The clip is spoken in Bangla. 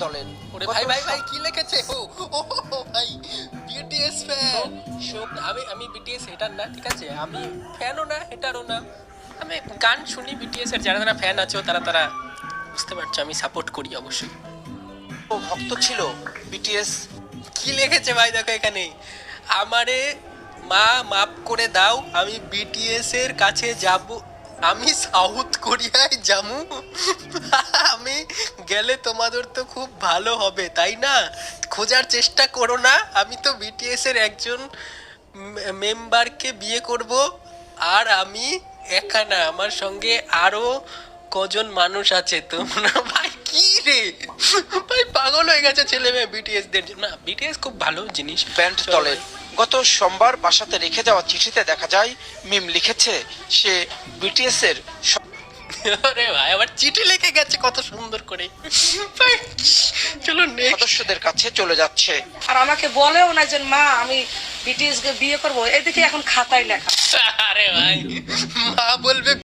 দলের। ওরে ভাই ভাই ভাই কি লিখেছে? ও ও ভাই বিটিএস ফ্যান। শোন আমি বিটিএস হেটার না, ঠিক আছে? আমি ফ্যানও না হেটারও না, আমি গান শুনি বিটিএস এর। যারা যারা ফ্যান আছো তারা তারা বুঝতে পারছো, আমি সাপোর্ট করি অবশ্যই। ও ভক্ত ছিল বিটিএস। কি লিখেছে ভাই দেখো এখানে, আমারে মা মাফ করে দাও, আমি বিটিএস এর কাছে যাব, আমি সাউথ কোরিয়ায় যাবো। আমি গেলে তোমাদের তো খুব ভালো হবে তাই না? খোঁজার চেষ্টা করো না, আমি তো বিটিএস এর একজন মেম্বারকে বিয়ে করব। আর আমি একা না, আমার সঙ্গে আরো কজন মানুষ আছে। তোমরা ভাই কি রে ভাই, পাগল হয়ে গেছে ছেলে মেয়ে বিটিএস দের জন্য। না, বিটিএস খুব ভালো জিনিস ব্যান্ড দলের। গত সোমবার বাসাতে রেখে যাওয়া চিঠিতে দেখা যায় মিম লিখেছে সে বিটিএস এর আরে ভাই আবার চিঠি লিখে গেছে কত সুন্দর করে। ভাই, চলো নেক্সট। সদস্যদের কাছে চলে যাচ্ছে। আর আমাকে বলেও না যে মা আমি বিটিএস কে বিয়ে করবো, এদিকে এখন খাতায় লেখা। আরে ভাই, মা বলবে